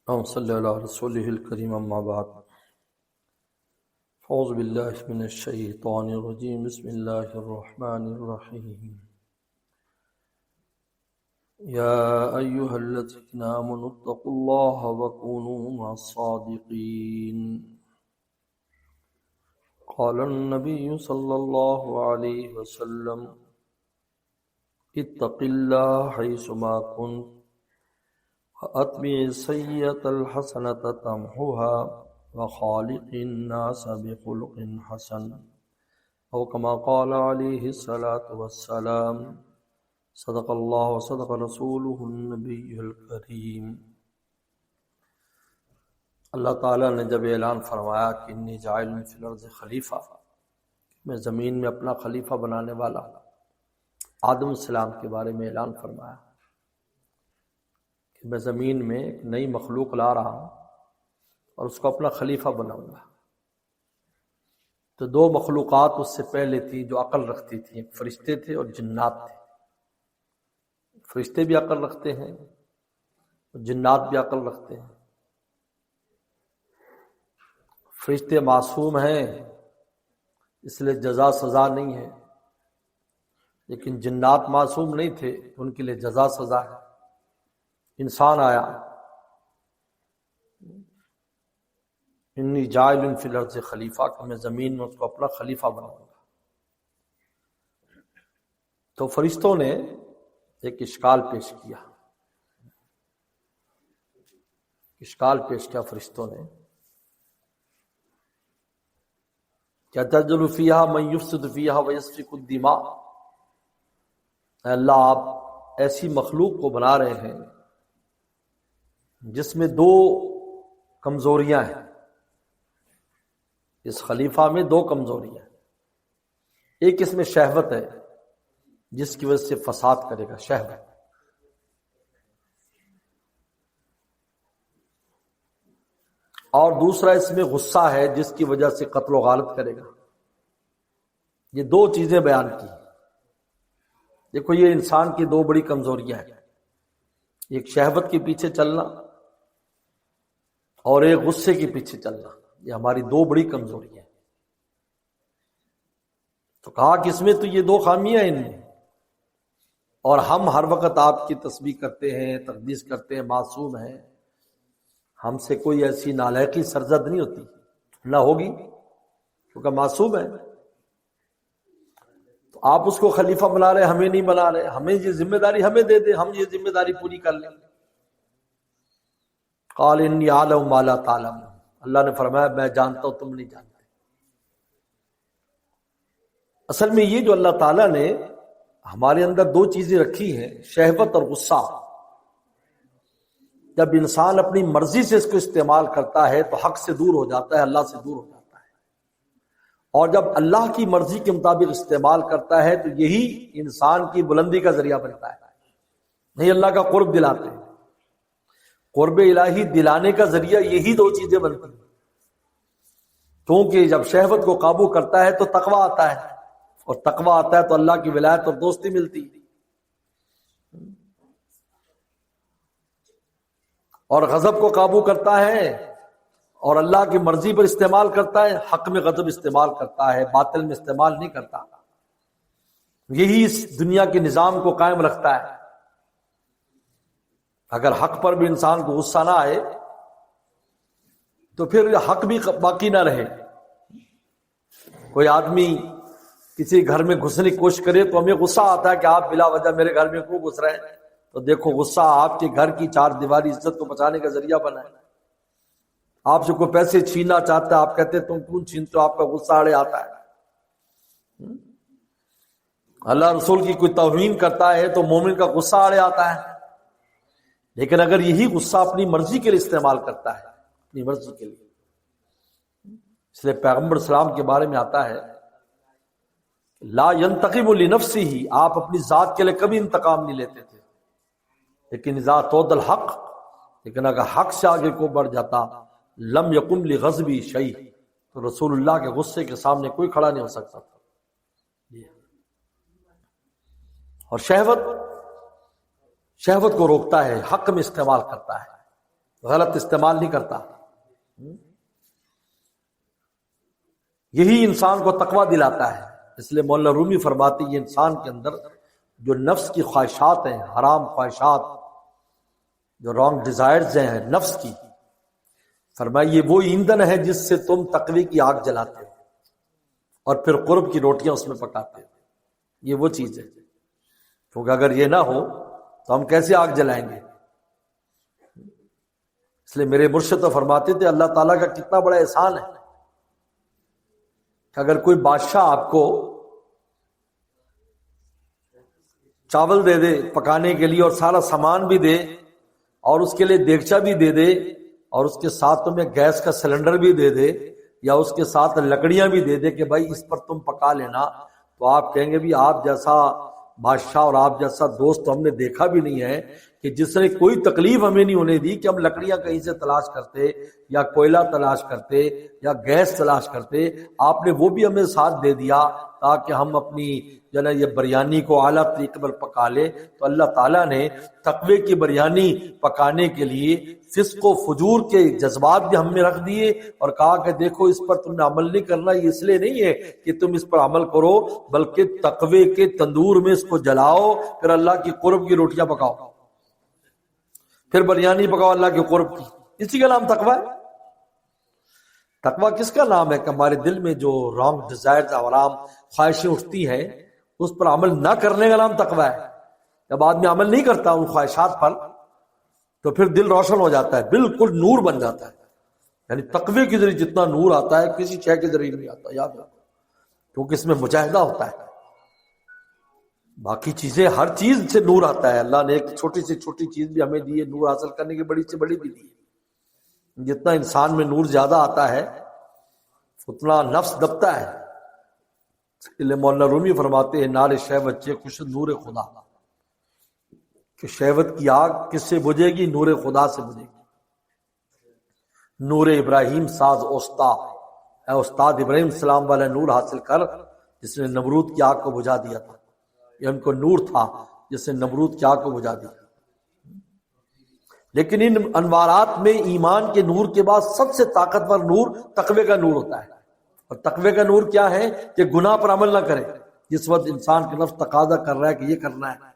اللهم صل على رسوله الكريم اما بعد اعوذ بالله من الشيطان الرجيم بسم الله الرحمن الرحيم يا ايها الذين امنوا اتقوا الله وكونوا مع الصادقين قال النبي صلى الله عليه وسلم اتق الله حيثما كنت وَأَتْبِعِ السَّيِّئَةَ الْحَسَنَةَ تَمْحُهَا وَخَالِقِ النَّاسَ بِخُلُقٍ حَسَنٍ أو كما قال عليه الصلاة والسلام صدق الله وصدق رسوله النبي الكريم۔ اللہ تعالیٰ نے جب اعلان فرمایا کہ انی جاعل فی الارض خلیفہ، میں زمین میں اپنا خلیفہ بنانے والا، آدم السلام کے بارے میں اعلان فرمایا میں زمین میں ایک نئی مخلوق لا رہا ہوں اور اس کو اپنا خلیفہ بناؤں گا۔ تو دو مخلوقات اس سے پہلے تھی جو عقل رکھتی تھی، ایک فرشتے تھے اور جنات تھے۔ فرشتے بھی عقل رکھتے ہیں اور جنات بھی عقل رکھتے ہیں۔ فرشتے معصوم ہیں اس لیے جزا سزا نہیں ہے، لیکن جنات معصوم نہیں تھے ان کے لیے جزا سزا ہے۔ انسان آیا انی جاعل فی الارض خلیفہ کہ میں زمین میں اس کو اپنا خلیفہ بناؤں گا۔ تو فرشتوں نے ایک اشکال پیش کیا فرشتوں نے کیا تجعل فیہا من یفسد فیہا ویسفک الدماء، اے اللہ آپ ایسی مخلوق کو بنا رہے ہیں جس میں دو کمزوریاں ہیں۔ اس خلیفہ میں دو کمزوریاں ہیں، ایک اس میں شہوت ہے جس کی وجہ سے فساد کرے گا، شہوت، اور دوسرا اس میں غصہ ہے جس کی وجہ سے قتل و غارت کرے گا۔ یہ دو چیزیں بیان کی۔ دیکھو یہ انسان کی دو بڑی کمزوریاں ہیں، ایک شہوت کے پیچھے چلنا اور ایک غصے کے پیچھے چلنا، یہ ہماری دو بڑی کمزوریاں ہیں۔ تو کہا کہ اس میں تو یہ دو خامیاں ان میں، اور ہم ہر وقت آپ کی تسبیح کرتے ہیں، تقدیس کرتے ہیں، معصوم ہیں، ہم سے کوئی ایسی نالائقی سرزد نہیں ہوتی، نہ ہوگی کیونکہ معصوم ہے۔ تو آپ اس کو خلیفہ بنا رہے، ہمیں نہیں بنا رہے، ہمیں یہ ذمہ داری ہمیں دے دیں، ہم یہ ذمہ داری پوری کر لیں۔ قال انی اعلم ما لا تعلمون، اللہ نے فرمایا میں جانتا ہوں تم نہیں جانتے۔ اصل میں یہ جو اللہ تعالیٰ نے ہمارے اندر دو چیزیں رکھی ہیں، شہوت اور غصہ، جب انسان اپنی مرضی سے اس کو استعمال کرتا ہے تو حق سے دور ہو جاتا ہے، اللہ سے دور ہو جاتا ہے، اور جب اللہ کی مرضی کے مطابق استعمال کرتا ہے تو یہی انسان کی بلندی کا ذریعہ بنتا ہے، نہیں اللہ کا قرب دلاتے ہیں۔ قرب الہی دلانے کا ذریعہ یہی دو چیزیں بنتی ہیں، کیونکہ جب شہوت کو قابو کرتا ہے تو تقویٰ آتا ہے، اور تقویٰ آتا ہے تو اللہ کی ولایت اور دوستی ملتی ہے، اور غضب کو قابو کرتا ہے اور اللہ کی مرضی پر استعمال کرتا ہے، حق میں غضب استعمال کرتا ہے، باطل میں استعمال نہیں کرتا۔ یہی اس دنیا کے نظام کو قائم رکھتا ہے۔ اگر حق پر بھی انسان کو غصہ نہ آئے تو پھر حق بھی باقی نہ رہے۔ کوئی آدمی کسی گھر میں گھسنے کی کوشش کرے تو ہمیں غصہ آتا ہے کہ آپ بلا وجہ میرے گھر میں کیوں گھس رہے ہیں، تو دیکھو غصہ آپ کے گھر کی چار دیواری عزت کو بچانے کا ذریعہ بنا ہے۔ آپ سے کوئی پیسے چھیننا چاہتا ہے، آپ کہتے تم کیوں چھینتے ہو، آپ کا غصہ اڑے آتا ہے۔ اللہ رسول کی کوئی توہین کرتا ہے تو مومن کا غصہ اڑے آتا ہے۔ لیکن اگر یہی غصہ اپنی مرضی کے لیے استعمال کرتا ہے، اپنی مرضی کے لیے، اس لیے پیغمبر اسلام کے بارے میں آتا ہے لا ينتقم لنفسہ، آپ اپنی ذات کے لیے کبھی انتقام نہیں لیتے تھے، لیکن اذا طود الحق، لیکن اگر حق سے آگے کو بڑھ جاتا لم یقم لغضبی شیء، تو رسول اللہ کے غصے کے سامنے کوئی کھڑا نہیں ہو سکتا تھا۔ اور شہوت کو روکتا ہے، حق میں استعمال کرتا ہے۔ غلط استعمال نہیں کرتا. یہی انسان کو تقویٰ دلاتا ہے. اس لیے مولانا رومی فرماتے یہ انسان کے اندر جو نفس کی خواہشات ہیں، حرام خواہشات، جو رانگ ڈیزائرز ہیں نفس کی، فرمایا یہ وہ ایندھن ہے جس سے تم تقوی کی آگ جلاتے ہو اور پھر قرب کی روٹیاں اس میں پکاتے ہو. یہ وہ چیز ہے، کیونکہ اگر یہ نہ ہو تو ہم کیسے آگ جلائیں گے. اس لیے میرے مرشد تو فرماتے تھے اللہ تعالیٰ کا کتنا بڑا احسان ہے کہ اگر کوئی بادشاہ آپ کو چاول دے دے پکانے کے لیے اور سارا سامان بھی دے اور اس کے لیے دیگچا بھی دے دے اور اس کے ساتھ تمہیں گیس کا سلنڈر بھی دے دے یا اس کے ساتھ لکڑیاں بھی دے دے کہ بھائی اس پر تم پکا لینا، تو آپ کہیں گے بھی آپ جیسا بادشاہ اور آپ جیسا دوست تو ہم نے دیکھا بھی نہیں ہے کہ جس نے کوئی تکلیف ہمیں نہیں ہونے دی کہ ہم لکڑیاں کہیں سے تلاش کرتے یا کوئلہ تلاش کرتے یا گیس تلاش کرتے. آپ نے وہ بھی ہمیں ساتھ دے دیا تاکہ ہم اپنی جو ہے یہ بریانی کو اعلیٰ طریقے پر پکا لے. تو اللہ تعالیٰ نے تقوی کی بریانی پکانے کے لیے فسق و فجور کے جذبات بھی ہم میں رکھ دیے اور کہا کہ دیکھو اس پر تم نے عمل نہیں کرنا. یہ اس لیے نہیں ہے کہ تم اس پر عمل کرو، بلکہ تقوی کے تندور میں اس کو جلاؤ، پھر اللہ کی قرب کی روٹیاں پکاؤ، پھر بریانی پکاؤ اللہ کے قرب کی. اسی کا نام تقوی ہے. تقوی کس کا نام ہے کہ ہمارے دل میں جو رانگ ڈیزائرز حرام خواہشیں اٹھتی ہیں اس پر عمل نہ کرنے کا نام تقوی ہے. جب آدمی عمل نہیں کرتا ان خواہشات پر تو پھر دل روشن ہو جاتا ہے، بالکل نور بن جاتا ہے. یعنی تقوی کے ذریعے جتنا نور آتا ہے کسی شے کے ذریعے نہیں آتا، یاد رکھو، کیونکہ اس میں مجاہدہ ہوتا ہے. باقی چیزیں ہر چیز سے نور آتا ہے. اللہ نے ایک چھوٹی سے چھوٹی چیز بھی ہمیں دی ہے نور حاصل کرنے کی، بڑی سے بڑی بھی دی ہے. جتنا انسان میں نور زیادہ آتا ہے اتنا نفس دبتا ہے. اس لیے مولانا رومی فرماتے ہیں نار شہوت چے خوش نور خدا، کہ شہوت کی آگ کس سے بجھے گی؟ نور خدا سے بجھے گی. نور ابراہیم ساز اوستا، اے استاد ابراہیم السلام والا نور حاصل کر جس نے نمرود کی آگ کو بجھا دیا تھا. یہ ان کو نور تھا جس نے نمرود کی آگ کو بجھا دیا. لیکن ان انوارات میں ایمان کے نور کے بعد سب سے طاقتور نور تقوی کا نور ہوتا ہے. اور تقوی کا نور کیا ہے کہ گناہ پر عمل نہ کرے. جس وقت انسان کے نفس تقاضا کر رہا ہے کہ یہ کرنا ہے،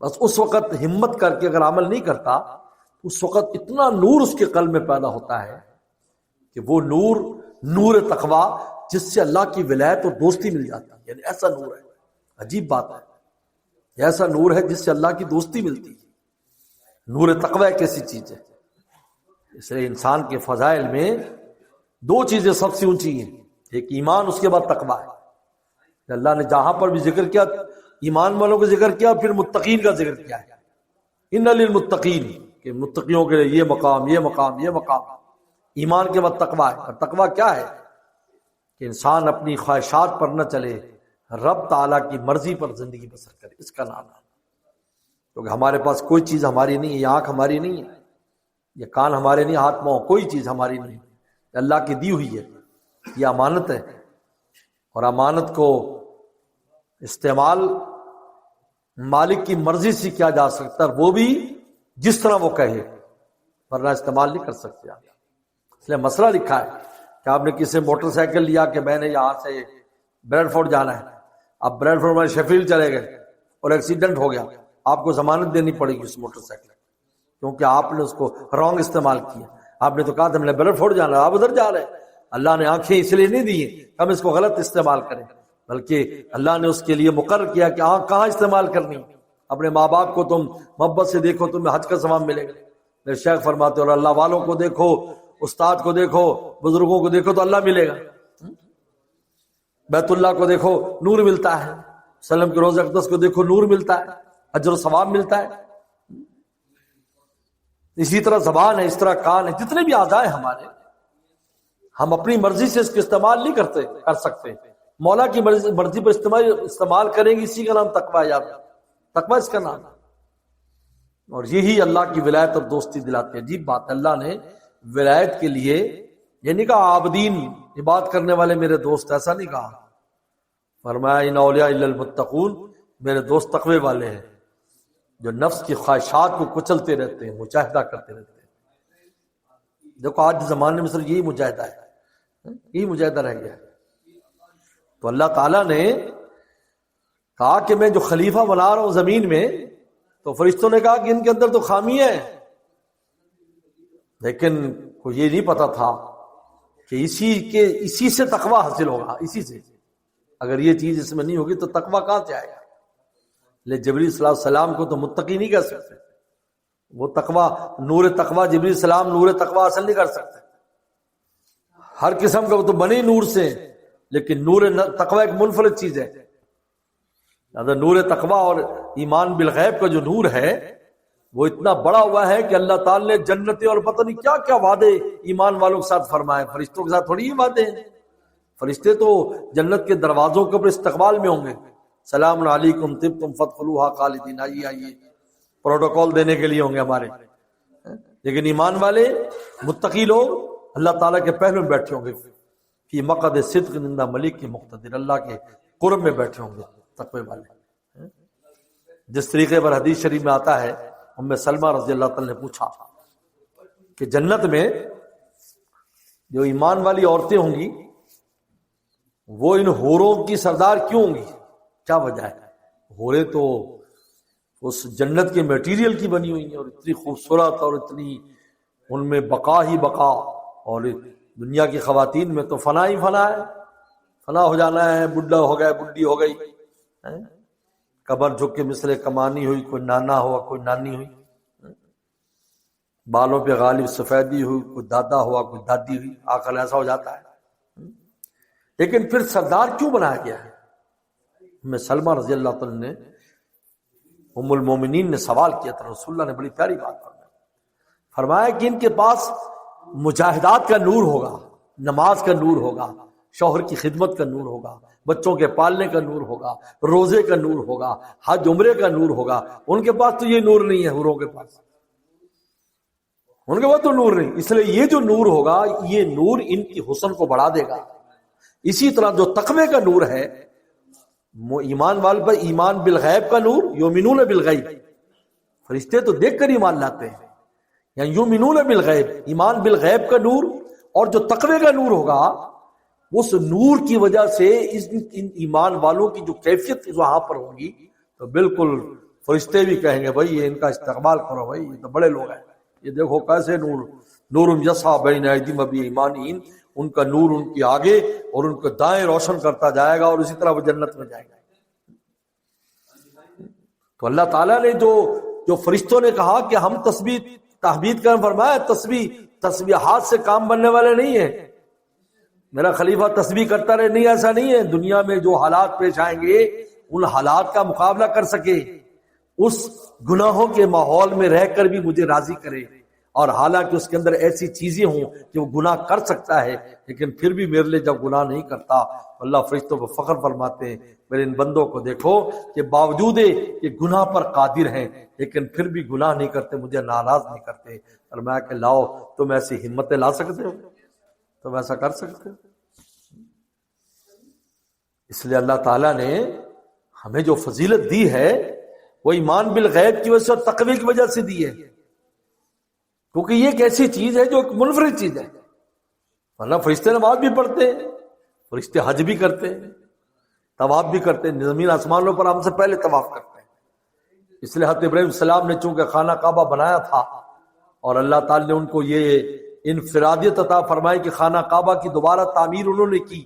بس اس وقت ہمت کر کے اگر عمل نہیں کرتا اس وقت اتنا نور اس کے قلب میں پیدا ہوتا ہے کہ وہ نور، نور تقوی، جس سے اللہ کی ولایت اور دوستی مل جاتی ہے. یعنی ایسا نور ہے، عجیب بات ہے، ایسا نور ہے جس سے اللہ کی دوستی ملتی ہے. نور تقوی ایک ایسی چیز ہے. اس لیے انسان کے فضائل میں دو چیزیں سب سے اونچی ہیں، ایک ایمان، اس کے بعد تقوی ہے. اللہ نے جہاں پر بھی ذکر کیا ایمان والوں کا ذکر کیا، پھر متقین کا ذکر کیا ہے. ان للمتقین، کہ متقیوں کے لیے یہ مقام، یہ مقام، یہ مقام. ایمان کے بعد تقوی ہے. اور تقوی کیا ہے کہ انسان اپنی خواہشات پر نہ چلے، رب تعالیٰ کی مرضی پر زندگی بسر کرے. اس کا نام ہے. کیونکہ ہمارے پاس کوئی چیز ہماری نہیں ہے. یہ آنکھ ہماری نہیں ہے، یہ کان ہمارے نہیں، ہاتھ پاؤں کوئی چیز ہماری نہیں ہے، اللہ کی دی ہوئی ہے. یہ امانت ہے، اور امانت کو استعمال مالک کی مرضی سے کیا جا سکتا ہے، وہ بھی جس طرح وہ کہے، ورنہ استعمال نہیں کر سکتے آپ. اس لیے مسئلہ لکھا ہے کہ آپ نے کسی موٹر سائیکل لیا کہ میں نے یہاں سے بریڈ فورڈ جانا ہے، اب بریڈ فورڈ میں شیفیلڈ چلے گئے اور ایکسیڈنٹ ہو گیا، آپ کو ضمانت دینی پڑے گی اس موٹر سائیکل، کیونکہ آپ نے اس کو رانگ استعمال کیا. آپ نے تو کہا تھا ہم نے بریڈ فورڈ جانا، آپ ادھر جا رہے ہیں. اللہ نے آنکھیں اس لیے نہیں دی ہیں ہم اس کو غلط استعمال کریں، بلکہ اللہ نے اس کے لیے مقرر کیا کہ آنکھ کہاں استعمال کرنی. اپنے ماں باپ کو تم محبت سے دیکھو، تمہیں حج کا ثواب ملے گا. میرے شیخ فرماتے اور اللہ والوں کو دیکھو، استاد کو دیکھو، بزرگوں کو دیکھو تو اللہ ملے گا. بیت اللہ کو دیکھو نور ملتا ہے، سلم کے روضہ اقدس کو دیکھو نور ملتا ہے، اجر و ثواب ملتا ہے. اسی طرح زبان ہے، اس طرح کان ہے، جتنے بھی اعضاء ہیں ہمارے، ہم اپنی مرضی سے اس کو استعمال نہیں کر سکتے. مولا کی مرضی پر استعمال کریں گے، اسی کا نام تقوی. یاد تقوی اس کا نام ہے. اور یہی اللہ کی ولایت اور دوستی دلاتے ہیں. عجیب بات ہے، اللہ نے ولایت کے لیے یہ نہیں کہا عابدین، عبادت کرنے والے میرے دوست، ایسا نہیں کہا. فرمایا ان اولیاء الا المتقون، میرے دوست تقوی والے ہیں جو نفس کی خواہشات کو کچلتے رہتے ہیں، مجاہدہ کرتے رہتے ہیں. دیکھو آج زمانے میں صرف یہی مجاہدہ ہے، یہی مجاہدہ رہ گیا ہے۔ تو اللہ تعالیٰ نے کہا کہ میں جو خلیفہ بنا رہا ہوں زمین میں، تو فرشتوں نے کہا کہ ان کے اندر تو خامی ہے، لیکن کو یہ نہیں پتا تھا کہ اسی سے تقوی حاصل ہوگا، اسی سے۔ اگر یہ چیز اس میں نہیں ہوگی تو تقوی کہاں سے آئے گا؟ لے جبریل صلی اللہ علیہ وسلم کو تو متقی نہیں کر سکتے، وہ تقوی، نور تقوی، جبریل السلام نور تقوی حاصل نہیں کر سکتے۔ ہر قسم کا وہ تو بنے نور سے، لیکن نور تقوی ایک منفرد چیز ہے۔ لہذا نور تقوی اور ایمان بالغیب کا جو نور ہے وہ اتنا بڑا ہوا ہے کہ اللہ تعالی نے جنت اور پتہ نہیں کیا کیا وعدے ایمان والوں کے ساتھ فرمائے، فرشتوں کے ساتھ تھوڑی ہی وعدے ہیں۔ فرشتے تو جنت کے دروازوں کے اوپر استقبال میں ہوں گے، سلام علیکم طبتم فادخلوها خالدین، آئیے آئیے، پروٹوکول دینے کے لیے ہوں گے ہمارے۔ لیکن ایمان والے متقی لوگ اللہ تعالیٰ کے پہلو میں بیٹھے ہوں گے، فی مقعد صدق عند ملک کے مقتدر، اللہ کے قرب میں بیٹھے ہوں گے تقوی والے۔ جس طریقے پر حدیث شریف میں آتا ہے، ام سلمہ رضی اللہ تعالی نے پوچھا کہ جنت میں جو ایمان والی عورتیں ہوں گی وہ ان حوروں کی سردار کیوں ہوں گی؟ کیا وجہ ہے؟ حوریں تو اس جنت کے میٹیریل کی بنی ہوئی ہیں، اور اتنی خوبصورت اور اتنی ان میں بقا ہی بقا، اور دنیا کی خواتین میں تو فنا ہی فنا ہے، فنا ہو جانا ہے، بڈھا ہو گیا، بڈھی ہو گئی، قبر جھک کے مثل کمانی ہوئی، کوئی نانا ہوا کوئی نانی ہوئی، بالوں پہ غالب سفیدی ہوئی، کوئی دادا ہوا کوئی دادی ہوئی، آخر ایسا ہو جاتا ہے۔ لیکن پھر سردار کیوں بنایا گیا ہے؟ میں سلمہ رضی اللہ تعالیٰ نے، ام المومنین نے سوال کیا تھا، رسول اللہ نے بڑی پیاری بات فرمایا کہ ان کے پاس مجاہدات کا نور ہوگا، نماز کا نور ہوگا، شوہر کی خدمت کا نور ہوگا، بچوں کے پالنے کا نور ہوگا، روزے کا نور ہوگا، حج عمرے کا نور ہوگا۔ ان کے پاس تو یہ نور نہیں ہے، حوروں کے پاس، ان کے پاس تو نور نہیں۔ اس لیے یہ جو نور ہوگا، یہ نور ان کی حسن کو بڑھا دے گا۔ اسی طرح جو تقوی کا نور ہے، ایمان والے پر ایمان بالغیب کا نور، یؤمنون بالغیب، فرشتے تو دیکھ کر ایمان لاتے ہیں، یعنی یؤمنون بالغیب، ایمان بالغیب کا نور، اور جو تقوی کا نور ہوگا، اس نور کی وجہ سے ان ایمان والوں کی جو کیفیت وہاں پر ہوگی، تو بالکل فرشتے بھی کہیں گے بھائی یہ ان کا استقبال کرو، بھائی یہ تو بڑے لوگ ہیں، یہ دیکھو کیسے نور یسعی بین ایدیہم بایمانہم، ان کا نور ان کی آگے اور ان کو دائیں روشن کرتا جائے گا، اور اسی طرح وہ جنت میں جائے گا۔ تو اللہ تعالیٰ نے جو فرشتوں نے کہا کہ ہم تسبیح تحمید کا فرمایا، تسبیحات سے کام بننے والے نہیں ہیں، میرا خلیفہ تسبیح کرتا رہے، نہیں، ایسا نہیں ہے۔ دنیا میں جو حالات پیش آئیں گے ان حالات کا مقابلہ کر سکے، اس گناہوں کے ماحول میں رہ کر بھی مجھے راضی کرے، اور حالانکہ اس کے اندر ایسی چیزیں ہوں کہ وہ گناہ کر سکتا ہے، لیکن پھر بھی میرے لیے جب گناہ نہیں کرتا، اللہ فرشتوں کو فخر فرماتے ہیں، میرے ان بندوں کو دیکھو کہ باوجود کہ گناہ پر قادر ہیں لیکن پھر بھی گناہ نہیں کرتے، مجھے ناراض نہیں کرتے۔ فرمایا کہ لاؤ، تم ایسی ہمتیں لا سکتے ہو، تم ایسا کر سکتے ہو۔ اس لیے اللہ تعالیٰ نے ہمیں جو فضیلت دی ہے وہ ایمان بالغیب کی وجہ سے اور تقوی کی وجہ سے دی ہے، کیونکہ یہ ایک ایسی چیز ہے جو ایک منفرد چیز ہے۔ ورنہ فرشتے نماز بھی پڑھتے ہیں، فرشتے حج بھی کرتے ہیں، طواف بھی کرتے ہیں، زمین آسمانوں پر ہم سے پہلے طواف کرتے ہیں۔ اس لیے حضرت ابراہیم السلام نے چونکہ خانہ کعبہ بنایا تھا، اور اللہ تعالی نے ان کو یہ انفرادیت عطا فرمائی کہ خانہ کعبہ کی دوبارہ تعمیر انہوں نے کی،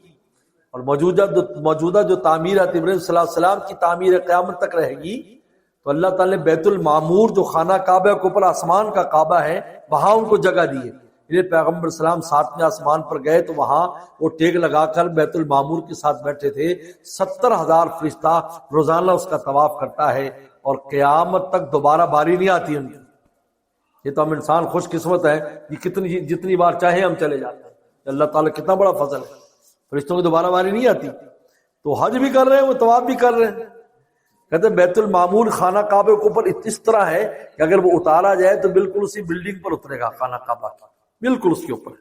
اور موجودہ جو تعمیر ہے ابراہیم صلی اللہ علیہ وسلم کی تعمیر قیامت تک رہے گی، تو اللہ تعالی نے بیت المعمور جو خانہ کعبہ کے اوپر آسمان کا کعبہ ہے وہاں ان کو جگہ دی ہے۔ یہ پیغمبر السلام 7ویں آسمان پر گئے تو وہاں وہ ٹیک لگا کر بیت المعمور کے ساتھ بیٹھے تھے۔ 70,000 فرشتہ روزانہ اس کا طواف کرتا ہے، اور قیامت تک دوبارہ باری نہیں آتی ان کی۔ یہ تو ہم انسان خوش قسمت ہے، یہ جتنی بار چاہے ہم چلے جاتے ہیں۔ اللہ تعالیٰ کتنا بڑا فضل ہے، فرشتوں کی دوبارہ باری نہیں آتی۔ تو حج بھی کر رہے ہیں، وہ طواف بھی کر رہے ہیں۔ کہتے ہیں بیت المعمور خانہ کعبے کے اوپر اس طرح ہے کہ اگر وہ اتارا جائے تو بالکل اسی بلڈنگ پر اترے گا، خانہ کعبہ کی بالکل اس کے اوپر،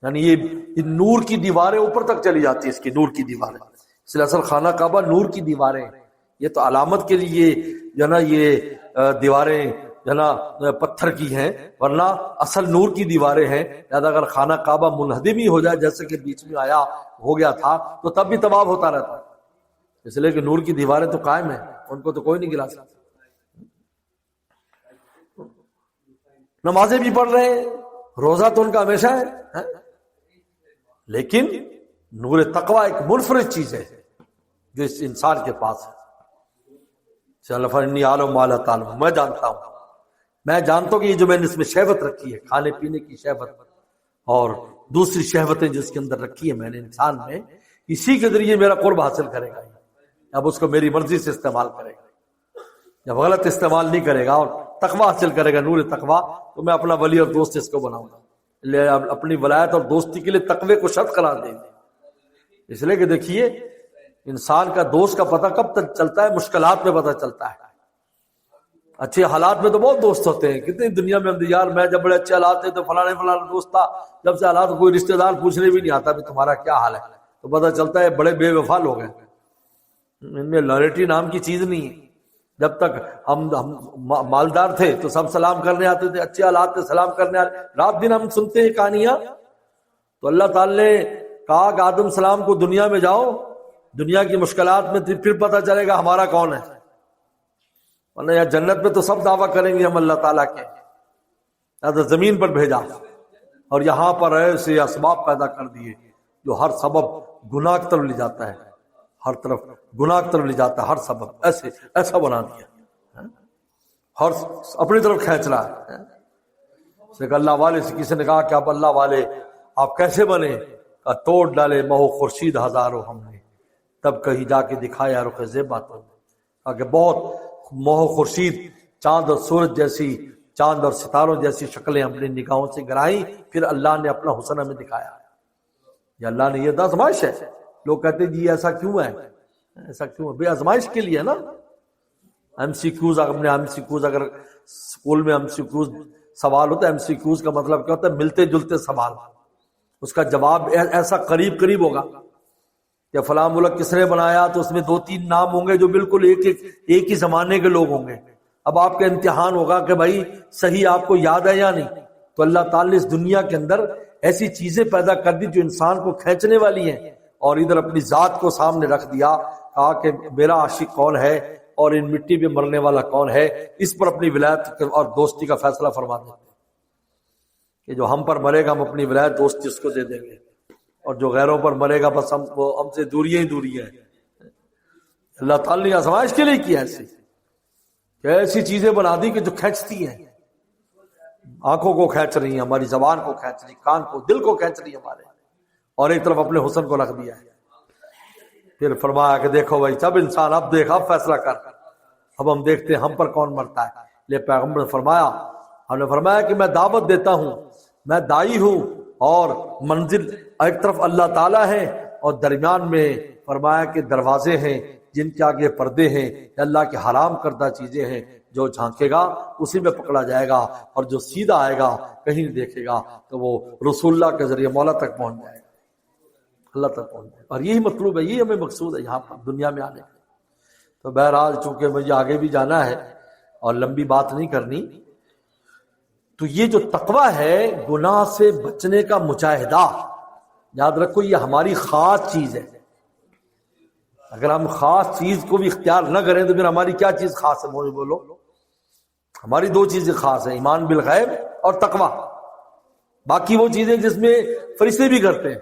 یعنی یہ نور کی دیواریں اوپر تک چلی جاتی ہے، اس کی نور کی دیواریں۔ اس لیے اصل خانہ کعبہ نور کی دیواریں، یہ تو علامت کے لیے جو ہے نا یہ دیواریں جو ہے نا پتھر کی ہیں، ورنہ اصل نور کی دیواریں ہیں. لہٰذا اگر خانہ کعبہ منہدم ہی ہو جائے جیسے کہ بیچ میں آیا ہو گیا تھا تو تب بھی طواف ہوتا رہتا ہے، اس لیے کہ نور کی دیواریں تو قائم ہیں، ان کو تو کوئی نہیں گرا سکتا. نمازیں بھی پڑھ رہے ہیں، روزہ تو ان کا ہمیشہ ہے، لیکن نور تقوی ایک منفرد چیز ہے جو اس انسان کے پاس ہے. چل فنی عالم مالا تعلم، میں جانتا ہوں، میں جانتا ہوں کہ یہ جو میں نے اس میں شہوت رکھی ہے، کھانے پینے کی شہوت اور دوسری شہوتیں جو اس کے اندر رکھی ہے میں نے انسان میں، اسی کے ذریعے میرا قرب حاصل کرے گا. اب اس کو میری مرضی سے استعمال کرے گا، جب غلط استعمال نہیں کرے گا اور تقوی حاصل کرے گا، نور تقوی، تو میں اپنا ولی اور دوست اس کو بناؤں گا. لے اپنی ولایت اور دوستی کے لیے تقوی کو شرط قرار دیں گے. اس لیے کہ دیکھیے انسان کا دوست کا پتہ کب تک چلتا ہے؟ مشکلات میں پتہ چلتا ہے. اچھے حالات میں تو بہت دوست ہوتے ہیں، کتنی دنیا میں ہم یار میں جب بڑے اچھے حالات تھے تو فلانا دوست تھا، جب سے حالات کوئی رشتہ دار پوچھنے بھی نہیں آتا بھی تمہارا کیا حال ہے، تو پتہ چلتا ہے بڑے بے وفا لوگ ہیں. ان میں لائلٹی نام کی چیز نہیں ہے. جب تک ہم مالدار تھے تو سب سلام کرنے آتے تھے، اچھے حالات تھے سلام کرنے آتے. رات دن ہم سنتے ہیں کہانیاں. تو اللہ تعالی نے کہا کہ آدم سلام کو دنیا میں جاؤ، دنیا کی مشکلات میں پھر پتہ چلے گا ہمارا کون ہے. ورنہ یا جنت میں تو سب دعویٰ کریں گے ہم اللہ تعالیٰ کے، یا زمین پر بھیجا اور یہاں پر ایسے اسباب پیدا کر دیے جو ہر سبب گناہ کی طرف لے جاتا ہے، ہر طرف گناہ کی طرف لے جاتا ہے. ہر سبب ایسا بنا دیا، ہر اپنی طرف کھینچ رہا ہے. اللہ والے سے کسی نے کہا کہ آپ اللہ والے آپ کیسے بنے؟ کہا توڑ ڈالے مہو خورشید ہزاروں ہم نے، تب کہیں جا کے دکھایا رخ زیبا تو. کہا کہ بہت مہو خورشید، چاند اور سورج جیسی، چاند اور ستاروں جیسی شکلیں اپنی نگاہوں سے گرائیں، پھر اللہ نے اپنا حسن ہمیں دکھایا. یہ اللہ نے یہ آزمائش ہے. لوگ کہتے ہیں جی ایسا کیوں ہے، ایسا کیوں ہے؟ بے آزمائش کے لیے نا. ایم سی کیوز، اگر اسکول میں ایم سی کیوز سوال ہوتا ہے، ایم سی کیوز کا مطلب کیا ہوتا ہے؟ ملتے جلتے سوال. اس کا جواب ایسا قریب قریب ہوگا کہ فلاں ملک کس نے بنایا، تو اس میں 2-3 نام ہوں گے جو بالکل ایک ہی زمانے کے لوگ ہوں گے. اب آپ کا امتحان ہوگا کہ بھائی صحیح آپ کو یاد ہے یا نہیں. تو اللہ تعالی نے اس دنیا کے اندر ایسی چیزیں پیدا کر دی جو انسان کو کھینچنے والی ہیں، اور ادھر اپنی ذات کو سامنے رکھ دیا. کہا کہ میرا عاشق کون ہے اور ان مٹی پہ مرنے والا کون ہے، اس پر اپنی ولایت اور دوستی کا فیصلہ فرما دیتے ہیں کہ جو ہم پر مرے گا ہم اپنی ولایت دوستی اس کو دے دیں گے، اور جو غیروں پر مرے گا بس ہم سے دوریاں ہی دوریاں ہیں. اللہ تعالی نے آزمائش کے لیے کیا ایسی چیزیں بنا دی کہ جو کھینچتی ہیں، آنکھوں کو کھینچ رہی ہیں، ہماری زبان کو کھینچ رہی، کان کو، دل کو کھینچ رہی ہمارے، اور ایک طرف اپنے حسن کو رکھ دیا ہے. پھر فرمایا کہ دیکھو بھائی سب انسان اب دیکھ، اب فیصلہ کر، اب ہم دیکھتے ہیں ہم پر کون مرتا ہے. لے پیغمبر نے فرمایا، ہم نے فرمایا کہ میں دعوت دیتا ہوں، میں دائی ہوں، اور منزل ایک طرف اللہ تعالیٰ ہے اور درمیان میں فرمایا کہ دروازے ہیں جن کے آگے پردے ہیں، اللہ کے حرام کردہ چیزیں ہیں. جو جھانکے گا اسی میں پکڑا جائے گا، اور جو سیدھا آئے گا کہیں نہیں دیکھے گا تو وہ رسول اللہ کے ذریعے مولا تک پہنچ جائے گا، اللہ تک پہنچ جائے گا. اور یہی مطلوب ہے، یہی ہمیں مقصود ہے یہاں پر دنیا میں آنے کا. تو بہرحال چونکہ مجھے آگے بھی جانا ہے اور لمبی بات نہیں کرنی، تو یہ جو تقویٰ ہے گناہ سے بچنے کا مجاہدہ، یاد رکھو یہ ہماری خاص چیز ہے. اگر ہم خاص چیز کو بھی اختیار نہ کریں تو پھر ہماری کیا چیز خاص ہے؟ مجھے بولو. ہماری 2 چیزیں خاص ہیں، ایمان بالغیب اور تقویٰ. باقی وہ چیزیں جس میں فرشتے بھی کرتے ہیں،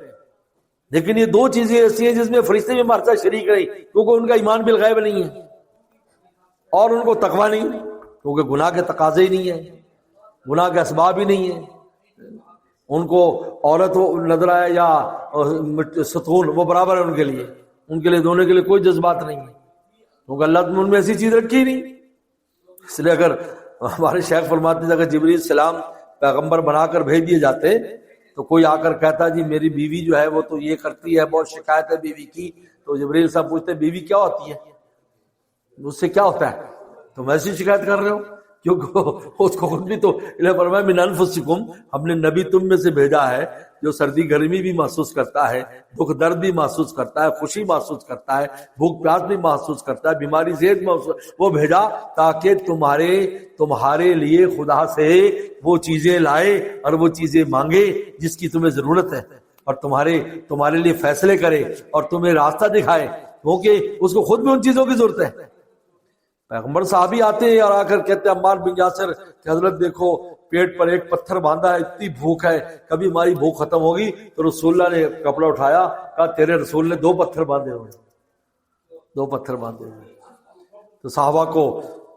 لیکن یہ 2 چیزیں ایسی ہیں جس میں فرشتے بھی ہمارے ساتھ شریک نہیں، کیونکہ ان کا ایمان بالغیب نہیں ہے اور ان کو تقویٰ نہیں، کیونکہ گناہ کے تقاضے ہی نہیں ہیں، گناہ کے اسباب ہی نہیں ہیں. ان کو عورت نظر آئے یا ستون وہ برابر ہے ان کے لیے دونوں کے لیے کوئی جذبات نہیں ہے، کیونکہ اللہ نے ان میں ایسی چیز رکھی نہیں. اس لیے اگر ہمارے شیخ فرماتے ہیں اگر جبریل السلام پیغمبر بنا کر بھیج دیے جاتے تو کوئی آ کر کہتا جی میری بیوی جو ہے وہ تو یہ کرتی ہے، بہت شکایت ہے بیوی کی، تو جبریل صاحب پوچھتے بیوی کیا ہوتی ہے، اس سے کیا ہوتا ہے، تم ایسی شکایت کر رہے ہو؟ کیونکہ اس کو خود بھی تو فرمایا من انفسکم، ہم نے نبی تم میں سے بھیجا ہے جو سردی گرمی بھی محسوس کرتا ہے، دکھ درد بھی محسوس کرتا ہے، خوشی محسوس کرتا ہے، بھوک پیاس بھی محسوس کرتا ہے، بیماری صحت محسوس، وہ بھیجا تاکہ تمہارے لیے خدا سے وہ چیزیں لائے اور وہ چیزیں مانگے جس کی تمہیں ضرورت ہے، اور تمہارے لیے فیصلے کرے اور تمہیں راستہ دکھائے، کیونکہ اس کو خود بھی ان چیزوں کی ضرورت ہے۔ پیغمبر صحابی آتے ہیں اور آ کر کہتے ہیں عمار بن یاسر کہ حضرت دیکھو پیٹ پر ایک پتھر باندھا ہے، اتنی بھوک ہے، کبھی ہماری بھوک ختم ہوگی؟ تو رسول اللہ نے کپڑا اٹھایا، کہا تیرے رسول نے 2 پتھر باندھے ہوئے، 2 پتھر باندھے ہوئے۔ تو صحابہ کو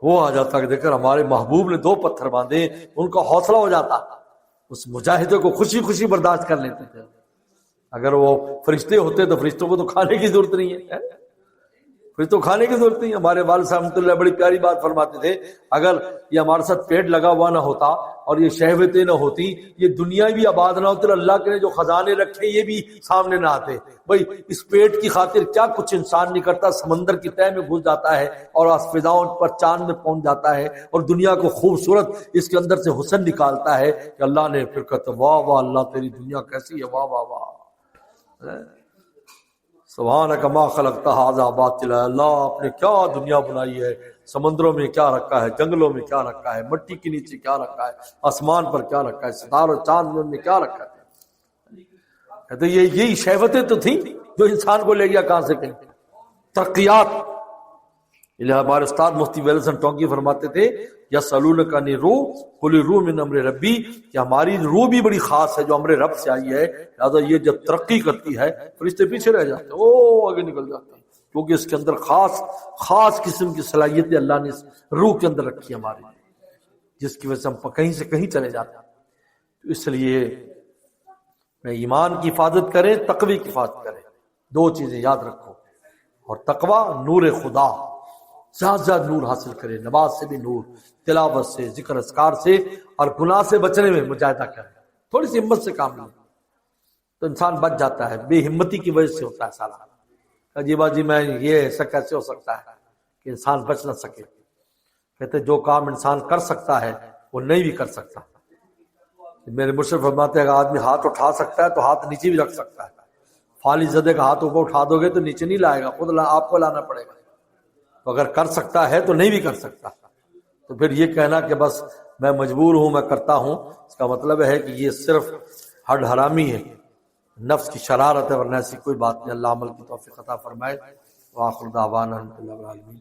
وہ آ جاتا کہ دیکھ کر ہمارے محبوب نے 2 پتھر باندھے، ان کا حوصلہ ہو جاتا، اس مجاہدے کو خوشی خوشی برداشت کر لیتے تھے۔ اگر وہ فرشتے ہوتے تو فرشتوں کو تو کھانے کی ضرورت نہیں ہے، پھر تو کھانے کی ضرورت نہیں۔ ہمارے والد صاحب رحمۃ اللہ بڑی پیاری بات فرماتے تھے، اگر یہ ہمارے ساتھ پیٹ لگا ہوا نہ ہوتا اور یہ شہوتیں نہ ہوتی، یہ دنیا بھی آباد نہ ہوتی، اللہ کے نے جو خزانے رکھے یہ بھی سامنے نہ آتے۔ بھائی اس پیٹ کی خاطر کیا کچھ انسان نہیں کرتا، سمندر کی تہہ میں گھس جاتا ہے اور فضاؤں پر چاند میں پہنچ جاتا ہے اور دنیا کو خوبصورت اس کے اندر سے حسن نکالتا ہے کہ اللہ نے پھر کہتا واہ واہ اللہ تیری دنیا کیسی ہے، واہ واہ واہ، سبحانک ما خلقت ھذا باطلا، اللہ آپ نے کیا دنیا بنائی ہے، سمندروں میں کیا رکھا ہے، جنگلوں میں کیا رکھا ہے، مٹی کے نیچے کیا رکھا ہے، آسمان پر کیا رکھا ہے، ستاروں چاند میں کیا رکھا ہے۔ کہتے یہی شہوتیں تو تھیں جو انسان کو لے گیا کہاں سے کہیں، ترقیات۔ ہمارے استاد مفتی ویل حسن ٹونکی فرماتے تھے یسألونک عن الروح قل الروح من امر ربی، کہ ہماری روح بھی بڑی خاص ہے جو امر رب سے آئی ہے، لہٰذا یہ جب ترقی کرتی ہے فرشتے پیچھے رہ جاتے ہیں، او آگے نکل جاتے ہیں، کیونکہ اس کے اندر خاص قسم کی صلاحیتیں اللہ نے اس روح کے اندر رکھی ہے ہماری، جس کی وجہ سے ہم کہیں سے کہیں چلے جاتے ہیں۔ تو اس لیے ایمان کی حفاظت کریں، تقوی کی حفاظت کریں، 2 چیزیں یاد رکھو، اور تقوی نور خدا، زیادہ زیادہ نور حاصل کرے، نماز سے بھی نور، تلاوت سے، ذکر اذکار سے، اور گناہ سے بچنے میں مجاہدہ کرے، تھوڑی سی ہمت سے کام لیں تو انسان بچ جاتا ہے۔ بے ہمتی کی وجہ سے ہوتا ہے سارا، عجیب جی میں یہ ایسا کیسے ہو سکتا ہے کہ انسان بچ نہ سکے؟ کہتے جو کام انسان کر سکتا ہے وہ نہیں بھی کر سکتا۔ میرے مرشد فرماتے ہیں اگر آدمی ہاتھ اٹھا سکتا ہے تو ہاتھ نیچے بھی رکھ سکتا ہے، فالی زدے کا ہاتھ اوپر اٹھا دو گے تو نیچے نہیں لائے گا، خود آپ کو لانا پڑے گا۔ تو اگر کر سکتا ہے تو نہیں بھی کر سکتا، تو پھر یہ کہنا کہ بس میں مجبور ہوں میں کرتا ہوں، اس کا مطلب ہے کہ یہ صرف ہڈ حرامی ہے، نفس کی شرارت ہے، ورنہ ایسی کوئی بات نہیں۔ اللہ عمل کی توفیق عطا فرمائے۔ وآخر دعوانا الحمد للہ رب العالمین۔